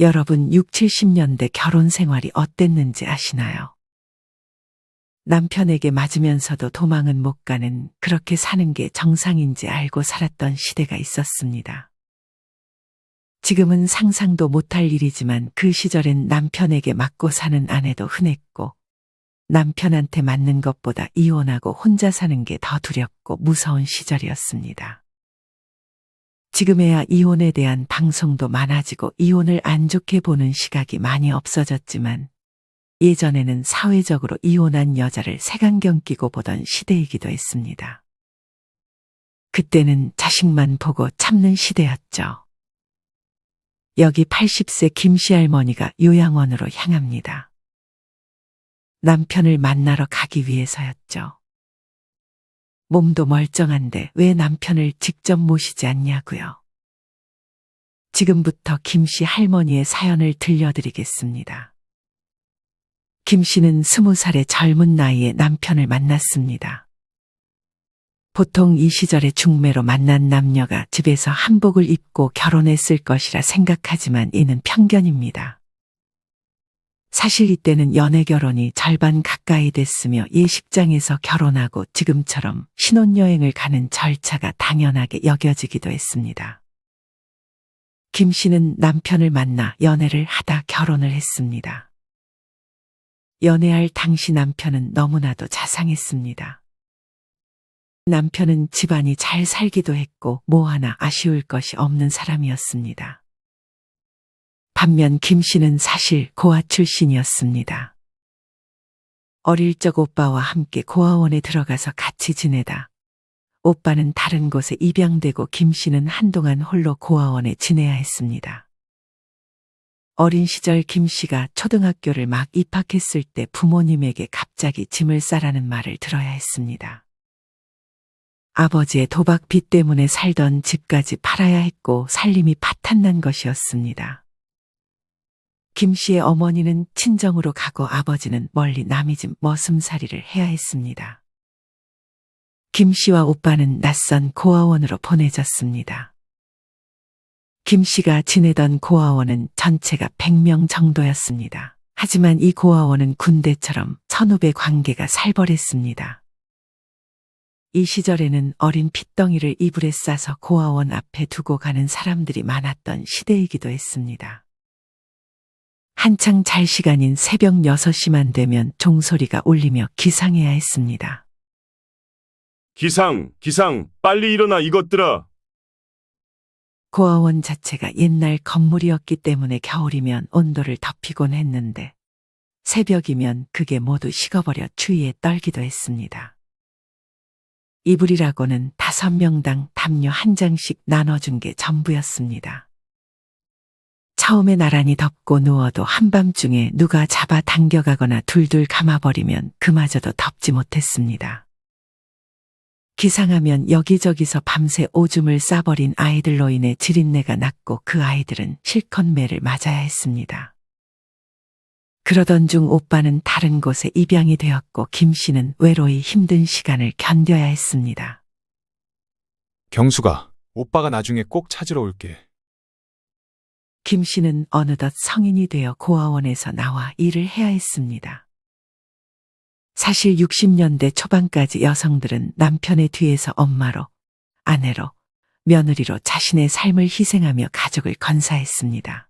여러분 6, 70년대 결혼 생활이 어땠는지 아시나요? 남편에게 맞으면서도 도망은 못 가는 그렇게 사는 게 정상인지 알고 살았던 시대가 있었습니다. 지금은 상상도 못할 일이지만 그 시절엔 남편에게 맞고 사는 아내도 흔했고 남편한테 맞는 것보다 이혼하고 혼자 사는 게 더 두렵고 무서운 시절이었습니다. 지금에야 이혼에 대한 방송도 많아지고 이혼을 안 좋게 보는 시각이 많이 없어졌지만 예전에는 사회적으로 이혼한 여자를 색안경 끼고 보던 시대이기도 했습니다. 그때는 자식만 보고 참는 시대였죠. 여기 80세 김씨 할머니가 요양원으로 향합니다. 남편을 만나러 가기 위해서였죠. 몸도 멀쩡한데 왜 남편을 직접 모시지 않냐고요. 지금부터 김씨 할머니의 사연을 들려드리겠습니다. 김씨는 20살의 젊은 나이에 남편을 만났습니다. 보통 이 시절에 중매로 만난 남녀가 집에서 한복을 입고 결혼했을 것이라 생각하지만 이는 편견입니다. 사실 이때는 연애 결혼이 절반 가까이 됐으며 예식장에서 결혼하고 지금처럼 신혼여행을 가는 절차가 당연하게 여겨지기도 했습니다. 김 씨는 남편을 만나 연애를 하다 결혼을 했습니다. 연애할 당시 남편은 너무나도 자상했습니다. 남편은 집안이 잘 살기도 했고 뭐 하나 아쉬울 것이 없는 사람이었습니다. 반면 김 씨는 사실 고아 출신이었습니다. 어릴 적 오빠와 함께 고아원에 들어가서 같이 지내다 오빠는 다른 곳에 입양되고 김 씨는 한동안 홀로 고아원에 지내야 했습니다. 어린 시절 김 씨가 초등학교를 막 입학했을 때 부모님에게 갑자기 짐을 싸라는 말을 들어야 했습니다. 아버지의 도박 빚 때문에 살던 집까지 팔아야 했고 살림이 파탄난 것이었습니다. 김 씨의 어머니는 친정으로 가고 아버지는 멀리 남의 집 머슴살이를 해야 했습니다. 김 씨와 오빠는 낯선 고아원으로 보내졌습니다. 김 씨가 지내던 고아원은 전체가 100명 정도였습니다. 하지만 이 고아원은 군대처럼 선후배 관계가 살벌했습니다. 이 시절에는 어린 핏덩이를 이불에 싸서 고아원 앞에 두고 가는 사람들이 많았던 시대이기도 했습니다. 한창 잘 시간인 새벽 6시만 되면 종소리가 울리며 기상해야 했습니다. 기상, 빨리 일어나 이것들아. 고아원 자체가 옛날 건물이었기 때문에 겨울이면 온도를 덮이곤 했는데 새벽이면 그게 모두 식어버려 추위에 떨기도 했습니다. 이불이라고는 5명당 담요 1장씩 나눠준 게 전부였습니다. 처음에 나란히 덮고 누워도 한밤중에 누가 잡아 당겨가거나 둘둘 감아버리면 그마저도 덮지 못했습니다. 기상하면 여기저기서 밤새 오줌을 싸버린 아이들로 인해 지린내가 났고 그 아이들은 실컷 매를 맞아야 했습니다. 그러던 중 오빠는 다른 곳에 입양이 되었고 김 씨는 외로이 힘든 시간을 견뎌야 했습니다. 경수가, 오빠가 나중에 꼭 찾으러 올게. 김 씨는 어느덧 성인이 되어 고아원에서 나와 일을 해야 했습니다. 사실 60년대 초반까지 여성들은 남편의 뒤에서 엄마로, 아내로, 며느리로 자신의 삶을 희생하며 가족을 건사했습니다.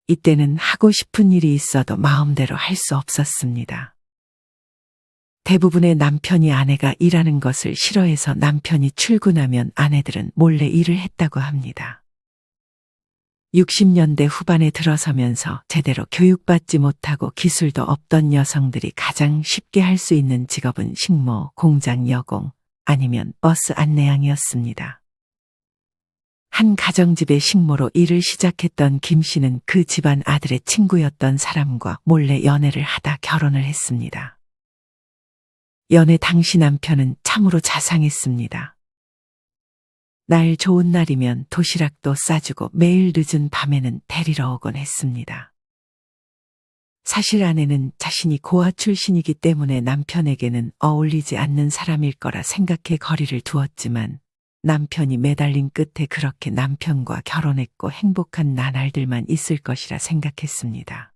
이때는 하고 싶은 일이 있어도 마음대로 할 수 없었습니다. 대부분의 남편이 아내가 일하는 것을 싫어해서 남편이 출근하면 아내들은 몰래 일을 했다고 합니다. 60년대 후반에 들어서면서 제대로 교육받지 못하고 기술도 없던 여성들이 가장 쉽게 할 수 있는 직업은 식모, 공장 여공, 아니면 버스 안내양이었습니다. 한 가정집의 식모로 일을 시작했던 김 씨는 그 집안 아들의 친구였던 사람과 몰래 연애를 하다 결혼을 했습니다. 연애 당시 남편은 참으로 자상했습니다. 날 좋은 날이면 도시락도 싸주고 매일 늦은 밤에는 데리러 오곤 했습니다. 사실 아내는 자신이 고아 출신이기 때문에 남편에게는 어울리지 않는 사람일 거라 생각해 거리를 두었지만 남편이 매달린 끝에 그렇게 남편과 결혼했고 행복한 나날들만 있을 것이라 생각했습니다.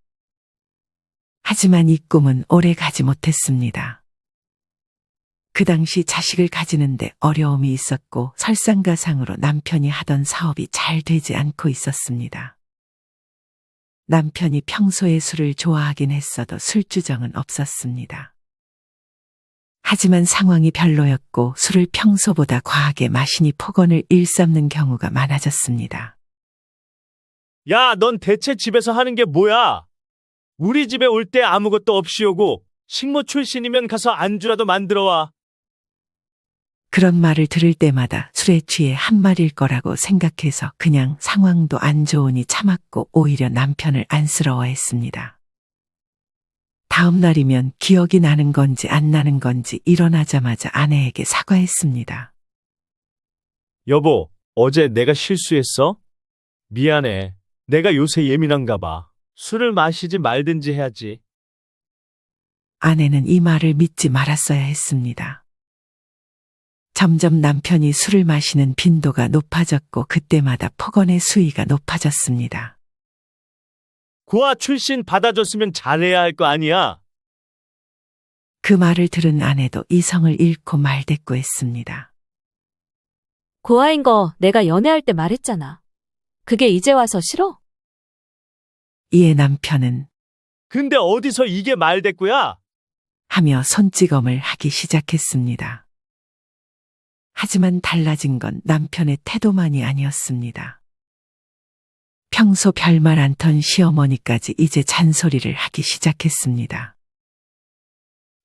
하지만 이 꿈은 오래 가지 못했습니다. 그 당시 자식을 가지는데 어려움이 있었고 설상가상으로 남편이 하던 사업이 잘 되지 않고 있었습니다. 남편이 평소에 술을 좋아하긴 했어도 술주정은 없었습니다. 하지만 상황이 별로였고 술을 평소보다 과하게 마시니 폭언을 일삼는 경우가 많아졌습니다. 야, 넌 대체 집에서 하는 게 뭐야? 우리 집에 올 때 아무것도 없이 오고 식모 출신이면 가서 안주라도 만들어 와. 그런 말을 들을 때마다 술에 취해 한 말일 거라고 생각해서 그냥 상황도 안 좋으니 참았고 오히려 남편을 안쓰러워했습니다. 다음 날이면 기억이 나는 건지 안 나는 건지 일어나자마자 아내에게 사과했습니다. 여보, 어제 내가 실수했어? 미안해. 내가 요새 예민한가 봐. 술을 마시지 말든지 해야지. 아내는 이 말을 믿지 말았어야 했습니다. 점점 남편이 술을 마시는 빈도가 높아졌고 그때마다 폭언의 수위가 높아졌습니다. 고아 출신 받아줬으면 잘해야 할 거 아니야? 그 말을 들은 아내도 이성을 잃고 말대꾸했습니다. 고아인 거 내가 연애할 때 말했잖아. 그게 이제 와서 싫어? 이에 남편은 근데 어디서 이게 말대꾸야? 하며 손찌검을 하기 시작했습니다. 하지만 달라진 건 남편의 태도만이 아니었습니다. 평소 별말 않던 시어머니까지 이제 잔소리를 하기 시작했습니다.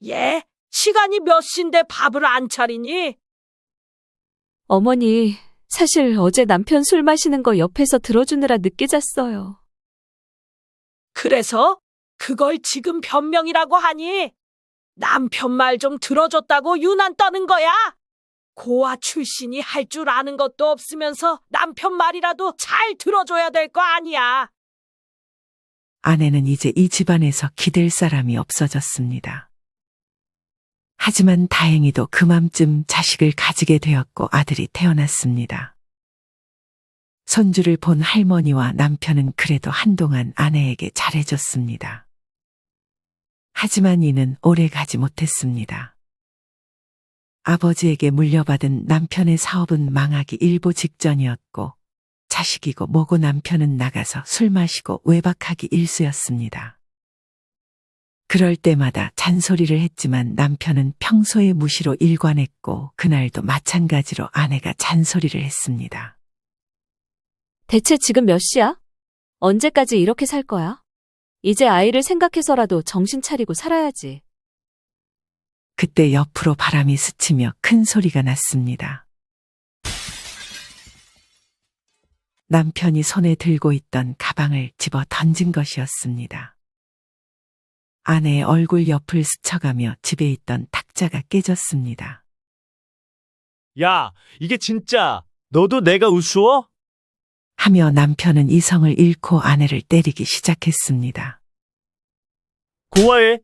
얘, 시간이 몇 시인데 밥을 안 차리니? 어머니, 사실 어제 남편 술 마시는 거 옆에서 들어주느라 늦게 잤어요. 그래서 그걸 지금 변명이라고 하니? 남편 말 좀 들어줬다고 유난 떠는 거야? 고아 출신이 할 줄 아는 것도 없으면서 남편 말이라도 잘 들어줘야 될 거 아니야. 아내는 이제 이 집안에서 기댈 사람이 없어졌습니다. 하지만 다행히도 그맘쯤 자식을 가지게 되었고 아들이 태어났습니다. 손주를 본 할머니와 남편은 그래도 한동안 아내에게 잘해줬습니다. 하지만 이는 오래 가지 못했습니다. 아버지에게 물려받은 남편의 사업은 망하기 일보 직전이었고 자식이고 뭐고 남편은 나가서 술 마시고 외박하기 일쑤였습니다. 그럴 때마다 잔소리를 했지만 남편은 평소의 무시로 일관했고 그날도 마찬가지로 아내가 잔소리를 했습니다. 대체 지금 몇 시야? 언제까지 이렇게 살 거야? 이제 아이를 생각해서라도 정신 차리고 살아야지. 그때 옆으로 바람이 스치며 큰 소리가 났습니다. 남편이 손에 들고 있던 가방을 집어 던진 것이었습니다. 아내의 얼굴 옆을 스쳐가며 집에 있던 탁자가 깨졌습니다. 야, 이게 진짜 너도 내가 우스워? 하며 남편은 이성을 잃고 아내를 때리기 시작했습니다. 고아의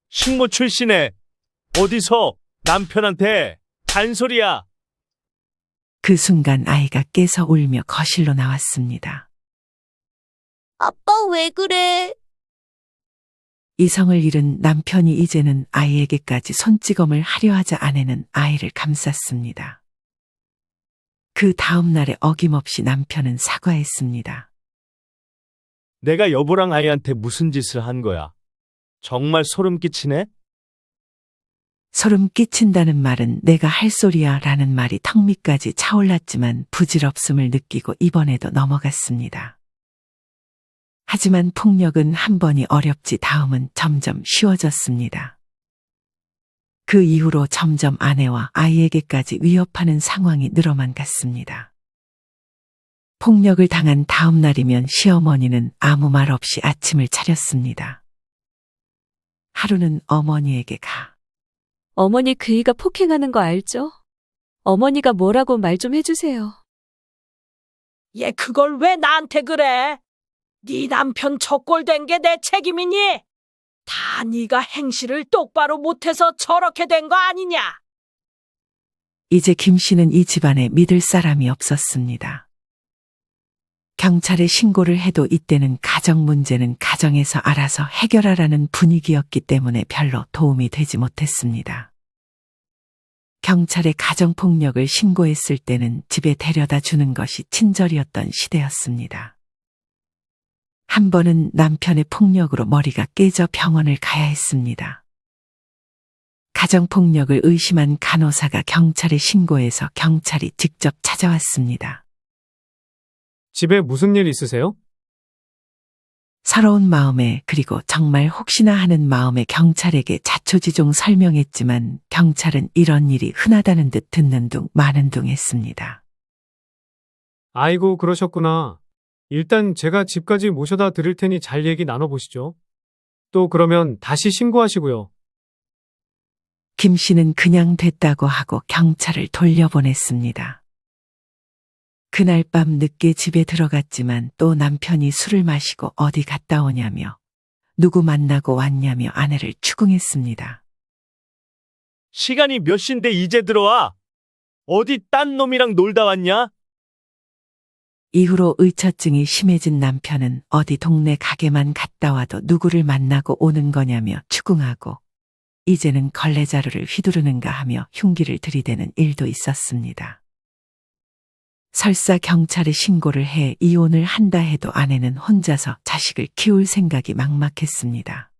식모 출신에 어디서 남편한테 잔소리야? 그 순간 아이가 깨서 울며 거실로 나왔습니다. 아빠 왜 그래? 이성을 잃은 남편이 이제는 아이에게까지 손찌검을 하려 하자 아내는 아이를 감쌌습니다. 그 다음 날에 어김없이 남편은 사과했습니다. 내가 여보랑 아이한테 무슨 짓을 한 거야? 정말 소름 끼치네? 소름 끼친다는 말은 내가 할 소리야 라는 말이 턱 밑까지 차올랐지만 부질없음을 느끼고 이번에도 넘어갔습니다. 하지만 폭력은 한 번이 어렵지 다음은 점점 쉬워졌습니다. 그 이후로 점점 아내와 아이에게까지 위협하는 상황이 늘어만 갔습니다. 폭력을 당한 다음 날이면 시어머니는 아무 말 없이 아침을 차렸습니다. 하루는 어머니에게 가. 어머니 그이가 폭행하는 거 알죠? 어머니가 뭐라고 말 좀 해주세요. 얘 그걸 왜 나한테 그래? 네 남편 젖골된 게 내 책임이니? 다 네가 행실을 똑바로 못해서 저렇게 된 거 아니냐? 이제 김 씨는 이 집안에 믿을 사람이 없었습니다. 경찰에 신고를 해도 이때는 가정 문제는 가정에서 알아서 해결하라는 분위기였기 때문에 별로 도움이 되지 못했습니다. 경찰에 가정폭력을 신고했을 때는 집에 데려다 주는 것이 친절이었던 시대였습니다. 한 번은 남편의 폭력으로 머리가 깨져 병원을 가야 했습니다. 가정폭력을 의심한 간호사가 경찰에 신고해서 경찰이 직접 찾아왔습니다. 집에 무슨 일 있으세요? 서러운 마음에 그리고 정말 혹시나 하는 마음에 경찰에게 자초지종 설명했지만 경찰은 이런 일이 흔하다는 듯 듣는 둥 마는 둥 했습니다. 아이고, 그러셨구나. 일단 제가 집까지 모셔다 드릴 테니 잘 얘기 나눠보시죠. 또 그러면 다시 신고하시고요. 김 씨는 그냥 됐다고 하고 경찰을 돌려보냈습니다. 그날 밤 늦게 집에 들어갔지만 또 남편이 술을 마시고 어디 갔다 오냐며 누구 만나고 왔냐며 아내를 추궁했습니다. 시간이 몇 시인데 이제 들어와? 어디 딴 놈이랑 놀다 왔냐? 이후로 의처증이 심해진 남편은 어디 동네 가게만 갔다 와도 누구를 만나고 오는 거냐며 추궁하고 이제는 걸레자루를 휘두르는가 하며 흉기를 들이대는 일도 있었습니다. 설사 경찰에 신고를 해 이혼을 한다 해도 아내는 혼자서 자식을 키울 생각이 막막했습니다.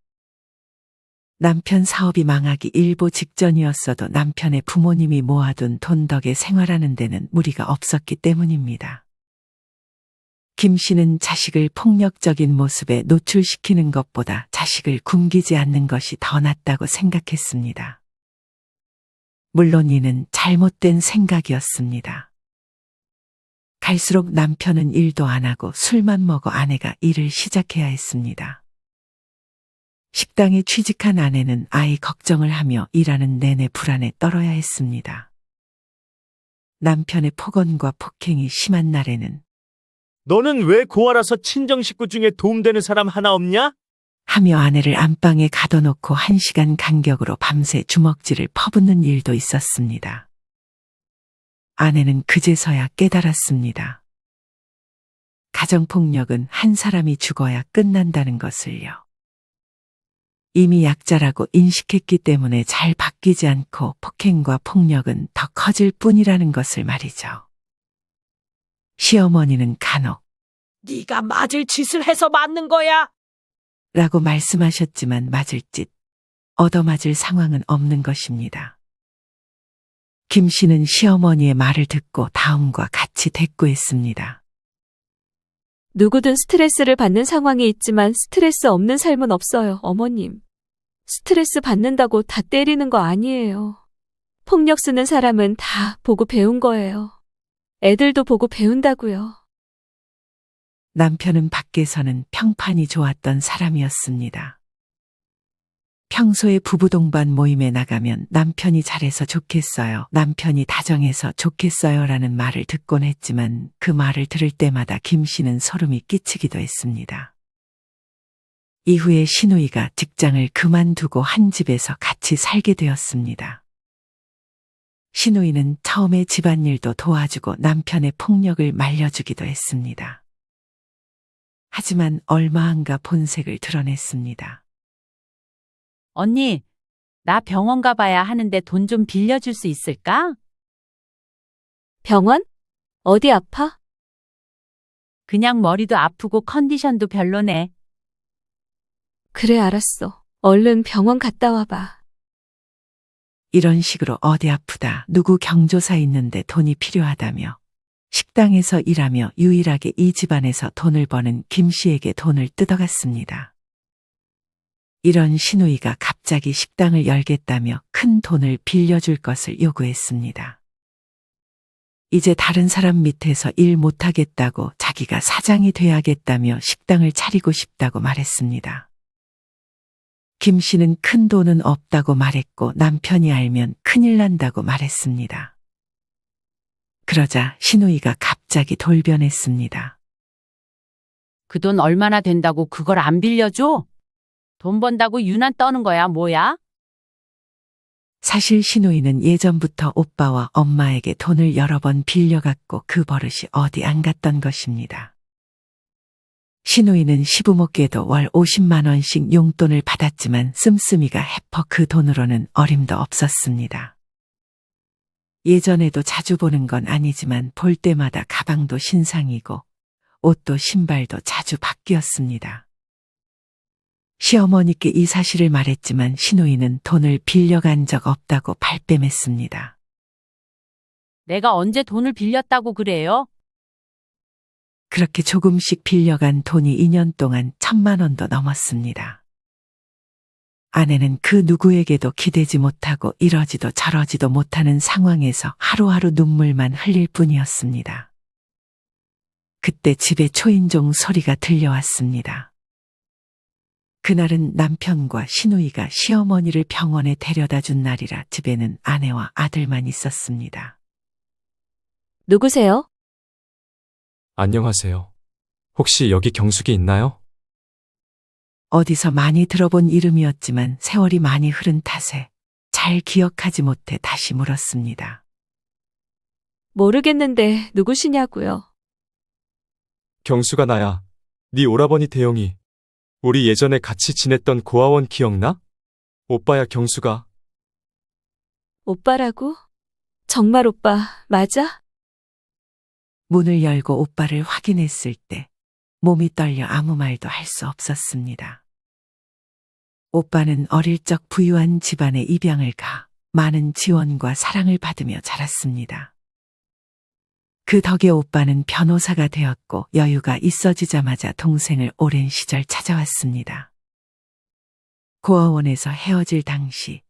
남편 사업이 망하기 일보 직전이었어도 남편의 부모님이 모아둔 돈 덕에 생활하는 데는 무리가 없었기 때문입니다. 김 씨는 자식을 폭력적인 모습에 노출시키는 것보다 자식을 굶기지 않는 것이 더 낫다고 생각했습니다. 물론 이는 잘못된 생각이었습니다. 갈수록 남편은 일도 안 하고 술만 먹어 아내가 일을 시작해야 했습니다. 식당에 취직한 아내는 아이 걱정을 하며 일하는 내내 불안에 떨어야 했습니다. 남편의 폭언과 폭행이 심한 날에는 너는 왜 고아라서 친정 식구 중에 도움되는 사람 하나 없냐? 하며 아내를 안방에 가둬놓고 1시간 간격으로 밤새 주먹질을 퍼붓는 일도 있었습니다. 아내는 그제서야 깨달았습니다. 가정폭력은 한 사람이 죽어야 끝난다는 것을요. 이미 약자라고 인식했기 때문에 잘 바뀌지 않고 폭행과 폭력은 더 커질 뿐이라는 것을 말이죠. 시어머니는 간혹 네가 맞을 짓을 해서 맞는 거야. 라고 말씀하셨지만 맞을 짓, 얻어맞을 상황은 없는 것입니다. 김 씨는 시어머니의 말을 듣고 다음과 같이 대꾸했습니다. 누구든 스트레스를 받는 상황이 있지만 스트레스 없는 삶은 없어요, 어머님. 스트레스 받는다고 다 때리는 거 아니에요. 폭력 쓰는 사람은 다 보고 배운 거예요. 애들도 보고 배운다고요. 남편은 밖에서는 평판이 좋았던 사람이었습니다. 평소에 부부 동반 모임에 나가면 남편이 잘해서 좋겠어요, 남편이 다정해서 좋겠어요 라는 말을 듣곤 했지만 그 말을 들을 때마다 김 씨는 소름이 끼치기도 했습니다. 이후에 시누이가 직장을 그만두고 한 집에서 같이 살게 되었습니다. 시누이는 처음에 집안일도 도와주고 남편의 폭력을 말려주기도 했습니다. 하지만 얼마 안가 본색을 드러냈습니다. 언니, 나 병원 가봐야 하는데 돈 좀 빌려줄 수 있을까? 병원? 어디 아파? 그냥 머리도 아프고 컨디션도 별로네. 그래, 알았어. 얼른 병원 갔다 와봐. 이런 식으로 어디 아프다, 누구 경조사 있는데 돈이 필요하다며 식당에서 일하며 유일하게 이 집안에서 돈을 버는 김 씨에게 돈을 뜯어갔습니다. 이런 시누이가 갑자기 식당을 열겠다며 큰 돈을 빌려줄 것을 요구했습니다. 이제 다른 사람 밑에서 일 못하겠다고 자기가 사장이 돼야겠다며 식당을 차리고 싶다고 말했습니다. 김 씨는 큰 돈은 없다고 말했고 남편이 알면 큰일 난다고 말했습니다. 그러자 시누이가 갑자기 돌변했습니다. 그 돈 얼마나 된다고 그걸 안 빌려줘? 돈 번다고 유난 떠는 거야, 뭐야? 사실 신우이는 예전부터 오빠와 엄마에게 돈을 여러 번 빌려갔고 그 버릇이 어디 안 갔던 것입니다. 신우이는 시부모께도 월 50만 원씩 용돈을 받았지만 씀씀이가 해퍼 그 돈으로는 어림도 없었습니다. 예전에도 자주 보는 건 아니지만 볼 때마다 가방도 신상이고 옷도 신발도 자주 바뀌었습니다. 시어머니께 이 사실을 말했지만 신우이는 돈을 빌려간 적 없다고 발뺌했습니다. 내가 언제 돈을 빌렸다고 그래요? 그렇게 조금씩 빌려간 돈이 2년 동안 1,000만 원도 넘었습니다. 아내는 그 누구에게도 기대지 못하고 이러지도 저러지도 못하는 상황에서 하루하루 눈물만 흘릴 뿐이었습니다. 그때 집에 초인종 소리가 들려왔습니다. 그날은 남편과 신우이가 시어머니를 병원에 데려다 준 날이라 집에는 아내와 아들만 있었습니다. 누구세요? 안녕하세요. 혹시 여기 경숙이 있나요? 어디서 많이 들어본 이름이었지만 세월이 많이 흐른 탓에 잘 기억하지 못해 다시 물었습니다. 모르겠는데 누구시냐고요. 경수가 나야. 네 오라버니 대영이. 우리 예전에 같이 지냈던 고아원 기억나? 오빠야 경수가. 오빠라고? 정말 오빠 맞아? 문을 열고 오빠를 확인했을 때 몸이 떨려 아무 말도 할 수 없었습니다. 오빠는 어릴 적 부유한 집안에 입양을 가 많은 지원과 사랑을 받으며 자랐습니다. 그 덕에 오빠는 변호사가 되었고 여유가 있어지자마자 동생을 오랜 시절 찾아왔습니다. 고아원에서 헤어질 당시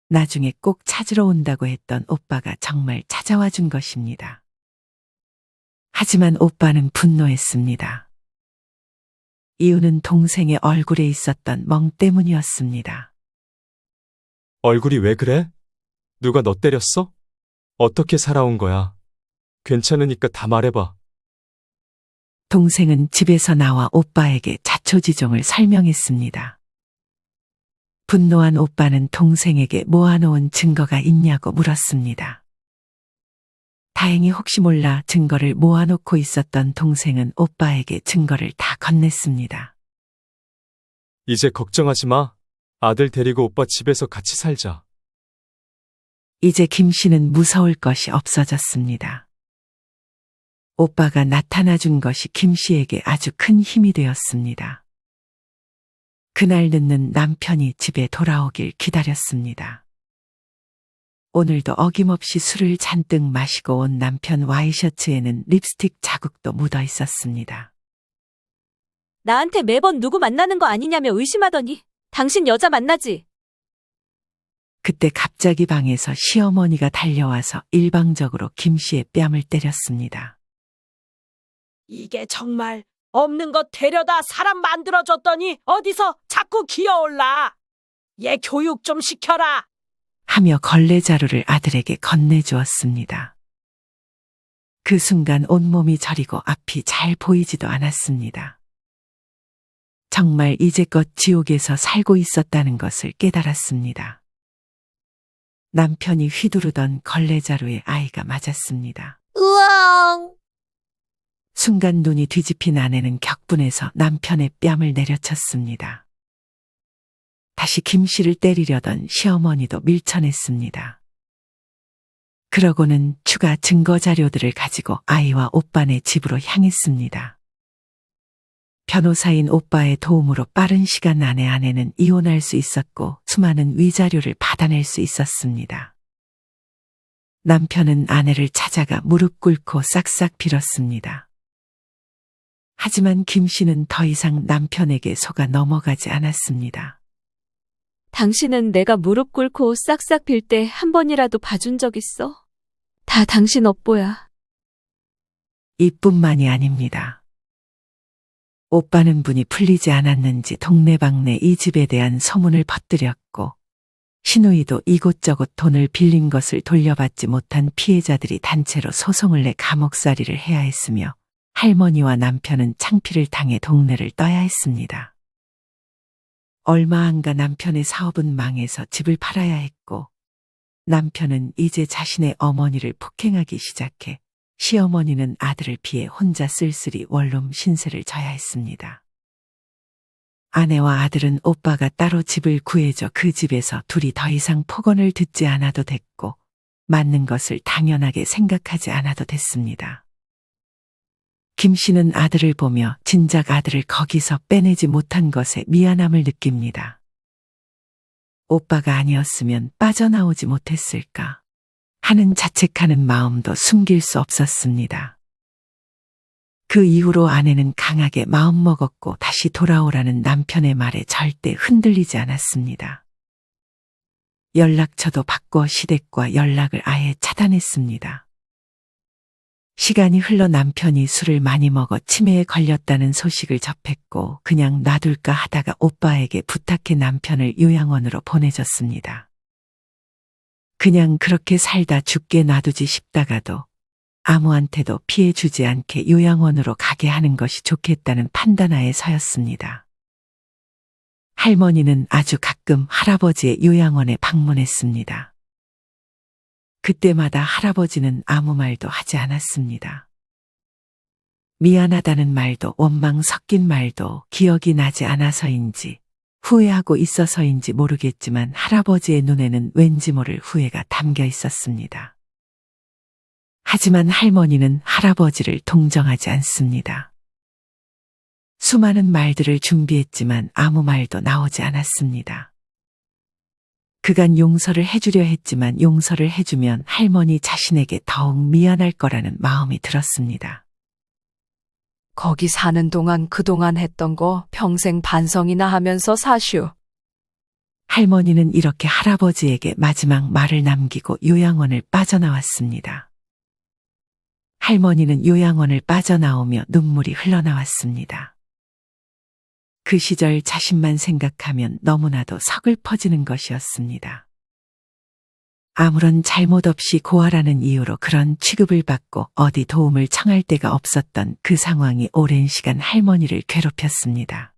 나중에 꼭 찾으러 온다고 했던 오빠가 정말 찾아와 준 것입니다. 하지만 오빠는 분노했습니다. 이유는 동생의 얼굴에 있었던 멍 때문이었습니다. 얼굴이 왜 그래? 누가 너 때렸어? 어떻게 살아온 거야? 괜찮으니까 다 말해봐. 동생은 집에서 나와 오빠에게 자초지종을 설명했습니다. 분노한 오빠는 동생에게 모아놓은 증거가 있냐고 물었습니다. 다행히 혹시 몰라 증거를 모아놓고 있었던 동생은 오빠에게 증거를 다 건넸습니다. 이제 걱정하지 마. 아들 데리고 오빠 집에서 같이 살자. 이제 김 씨는 무서울 것이 없어졌습니다. 오빠가 나타나 준 것이 김 씨에게 아주 큰 힘이 되었습니다. 그날 늦는 남편이 집에 돌아오길 기다렸습니다. 오늘도 어김없이 술을 잔뜩 마시고 온 남편 와이셔츠에는 립스틱 자국도 묻어 있었습니다. 나한테 매번 누구 만나는 거 아니냐며 의심하더니 당신 여자 만나지? 그때 갑자기 방에서 시어머니가 달려와서 일방적으로 김 씨의 뺨을 때렸습니다. 이게 정말 없는 것 데려다 사람 만들어줬더니 어디서 자꾸 기어올라. 얘 교육 좀 시켜라. 하며 걸레 자루를 아들에게 건네주었습니다. 그 순간 온몸이 저리고 앞이 잘 보이지도 않았습니다. 정말 이제껏 지옥에서 살고 있었다는 것을 깨달았습니다. 남편이 휘두르던 걸레 자루에 아이가 맞았습니다. 으앙! 순간 눈이 뒤집힌 아내는 격분해서 남편의 뺨을 내려쳤습니다. 다시 김 씨를 때리려던 시어머니도 밀쳐냈습니다. 그러고는 추가 증거 자료들을 가지고 아이와 오빠네 집으로 향했습니다. 변호사인 오빠의 도움으로 빠른 시간 안에 아내는 이혼할 수 있었고 수많은 위자료를 받아낼 수 있었습니다. 남편은 아내를 찾아가 무릎 꿇고 싹싹 빌었습니다. 하지만 김 씨는 더 이상 남편에게 속아 넘어가지 않았습니다. 당신은 내가 무릎 꿇고 싹싹 빌 때 한 번이라도 봐준 적 있어? 다 당신 업보야. 이뿐만이 아닙니다. 오빠는 분이 풀리지 않았는지 동네방네 이 집에 대한 소문을 퍼뜨렸고 신우이도 이곳저곳 돈을 빌린 것을 돌려받지 못한 피해자들이 단체로 소송을 내 감옥살이를 해야 했으며 할머니와 남편은 창피를 당해 동네를 떠야 했습니다. 얼마 안 가 남편의 사업은 망해서 집을 팔아야 했고 남편은 이제 자신의 어머니를 폭행하기 시작해 시어머니는 아들을 피해 혼자 쓸쓸히 원룸 신세를 져야 했습니다. 아내와 아들은 오빠가 따로 집을 구해줘 그 집에서 둘이 더 이상 폭언을 듣지 않아도 됐고 맞는 것을 당연하게 생각하지 않아도 됐습니다. 김 씨는 아들을 보며 진작 아들을 거기서 빼내지 못한 것에 미안함을 느낍니다. 오빠가 아니었으면 빠져나오지 못했을까 하는 자책하는 마음도 숨길 수 없었습니다. 그 이후로 아내는 강하게 마음먹었고 다시 돌아오라는 남편의 말에 절대 흔들리지 않았습니다. 연락처도 바꿔 시댁과 연락을 아예 차단했습니다. 시간이 흘러 남편이 술을 많이 먹어 치매에 걸렸다는 소식을 접했고 그냥 놔둘까 하다가 오빠에게 부탁해 남편을 요양원으로 보내줬습니다. 그냥 그렇게 살다 죽게 놔두지 싶다가도 아무한테도 피해 주지 않게 요양원으로 가게 하는 것이 좋겠다는 판단하에 서였습니다. 할머니는 아주 가끔 할아버지의 요양원에 방문했습니다. 그때마다 할아버지는 아무 말도 하지 않았습니다. 미안하다는 말도 원망 섞인 말도 기억이 나지 않아서인지 후회하고 있어서인지 모르겠지만 할아버지의 눈에는 왠지 모를 후회가 담겨 있었습니다. 하지만 할머니는 할아버지를 동정하지 않습니다. 수많은 말들을 준비했지만 아무 말도 나오지 않았습니다. 그간 용서를 해주려 했지만 용서를 해주면 할머니 자신에게 더욱 미안할 거라는 마음이 들었습니다. 거기 사는 동안 그동안 했던 거 평생 반성이나 하면서 사슈. 할머니는 이렇게 할아버지에게 마지막 말을 남기고 요양원을 빠져나왔습니다. 할머니는 요양원을 빠져나오며 눈물이 흘러나왔습니다. 그 시절 자신만 생각하면 너무나도 서글퍼지는 것이었습니다. 아무런 잘못 없이 고아라는 이유로 그런 취급을 받고 어디 도움을 청할 데가 없었던 그 상황이 오랜 시간 할머니를 괴롭혔습니다.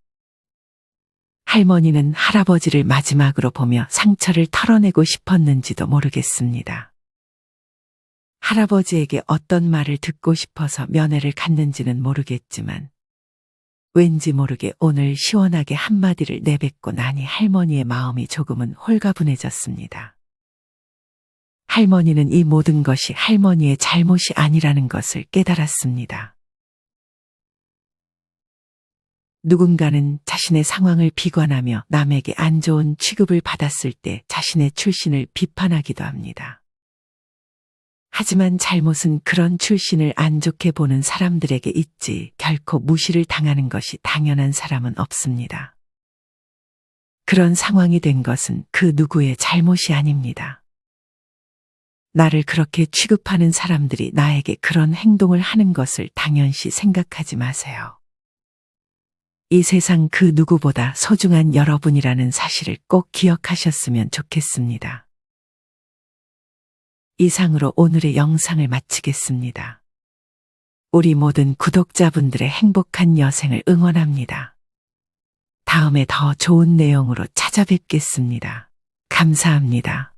할머니는 할아버지를 마지막으로 보며 상처를 털어내고 싶었는지도 모르겠습니다. 할아버지에게 어떤 말을 듣고 싶어서 면회를 갔는지는 모르겠지만 왠지 모르게 오늘 시원하게 한마디를 내뱉고 나니 할머니의 마음이 조금은 홀가분해졌습니다. 할머니는 이 모든 것이 할머니의 잘못이 아니라는 것을 깨달았습니다. 누군가는 자신의 상황을 비관하며 남에게 안 좋은 취급을 받았을 때 자신의 출신을 비판하기도 합니다. 하지만 잘못은 그런 출신을 안 좋게 보는 사람들에게 있지 결코 무시를 당하는 것이 당연한 사람은 없습니다. 그런 상황이 된 것은 그 누구의 잘못이 아닙니다. 나를 그렇게 취급하는 사람들이 나에게 그런 행동을 하는 것을 당연시 생각하지 마세요. 이 세상 그 누구보다 소중한 여러분이라는 사실을 꼭 기억하셨으면 좋겠습니다. 이상으로 오늘의 영상을 마치겠습니다. 우리 모든 구독자분들의 행복한 여생을 응원합니다. 다음에 더 좋은 내용으로 찾아뵙겠습니다. 감사합니다.